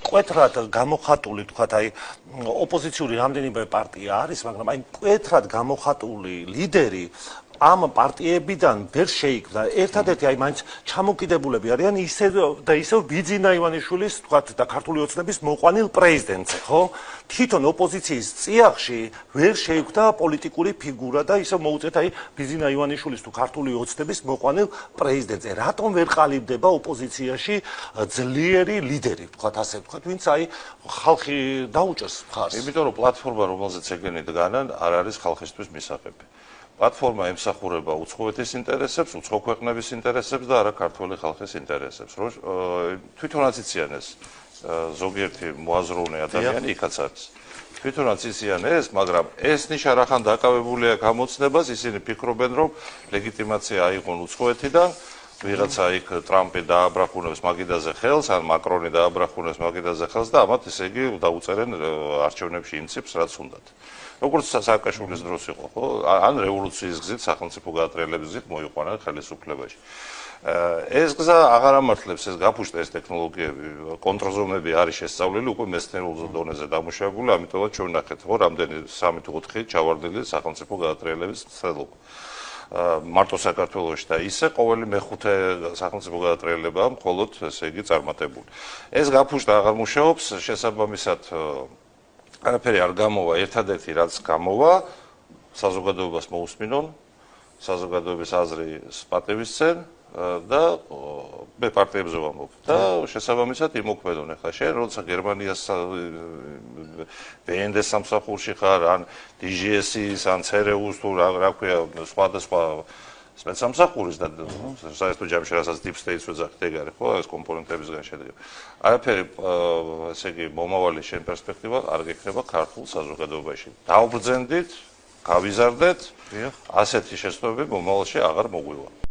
მკვეთრად გამოხატული, თქვათ, აი ოპოზიციური რამდენიმე პარტია არის, მაგრამ აი მკვეთრად გამოხატული ლიდერი ამ პარტიებიდან ვერ შეიქმნა. ერთადერთი აი მაინც ჩამოკიდებულები არიან ისევ ბიძინა ივანიშვილის, თქვათ, და ქართული ოცნების მოყვანილ პრეზიდენტზე, ხო? თვითონ ოპოზიციის წიაღში ვერ შეიქმნა პოლიტიკური ფიგურა და ისევ მოუწეთ აი ბიძინა ივანიშვილის თუ ქართული ოცნების მოყვანილ პრეზიდენტზე. რატომ ვერ ყალიბდება ოპოზიციაში ძლიერი ლიდერი, თქვათ, ასე ვთქვათ, ვინც აი ხალხი დაუჭერს მხარს? იმიტომ რომ პლატფორმა, რომელზეც ეგენი დგანან, არ არის ხალხისთვის მისაღები. პლატფორმა ემსახურება უცხოეთის ინტერესებს, უცხო ქვეყნების ინტერესებს და არა ქართული ხალხის ინტერესებს. თვითონაც იციან ეს ზოგიერთი მოაზროვნე ადამიანი იქაც არის. თვითონაც იციან ეს, მაგრამ ეს ნიშა რახან დაკავებულია გამოცნებას, ისინი ფიქრობენ, რომ ლეგიტიმაცია აიღონ უცხოეთიდან, ვიღაცა იქ ტრამპი დააბრახუნებს მაგიდაზე ხელს, ან მაკრონი დააბრახუნებს მაგიდაზე ხელს და ამათ ესე იგი დაუწერენ არჩევნებში ინციპს, რაც უნდათ. როგორც სააკაშვილის დროს იყო, ხო? ან რევოლუციის გზით, სახელმწიფო გაატრიალების გზით მოიყვანა ხელისუფლებაში. ეს გზა აღარ ამართლებს, ეს გაფუშტა ეს ტექნოლოგიები, კონტრზომები არის შესწავლილი უკვე მეცნიერულ დონეზე დამუშავებული, ამიტომაც ჩვენ ნახეთ, ხო, რამდენი 3 თუ 4 ჩავარდილი სახელმწიფო გაატრიალების მცდელობა. მარტო საქართველოში და ისე ყოველი მეხუთე სახელმწიფო გაატრიალებაა მხოლოდ ესე იგი წარმატებული. ეს გაფუშტა აღარ მუშაობს, შესაბამისად არაფერი არ გამოვა, ერთადერთი რაც გამოვა, საზოგადოებას მოусმინონ, საზოგადოების აზრი პატევისცენ და მე პარტიებზე ვამბობ და შესაბამისად იმოქმედონ. ახლა შენ როცა გერმანიას BND სამსახურში ხარ, ან DGS-ის, ან CRU-ს თუ რა ქვია, სხვადასხვა სპეცსამსახურის და საერთო ჯამში რასაც deep state-ს ვეძახით, ეგ არის, ხო, ეს კომპონენტებისგან შედგება. არაფერი, ესე იგი, მომავალი შენ პერსპექტივა არ გექნება ქართულ საზოგადოებაში. დაუბრძანდით, გავიზარდეთ, ასეთი შეცდომები მომავალში აღარ მოგვივა.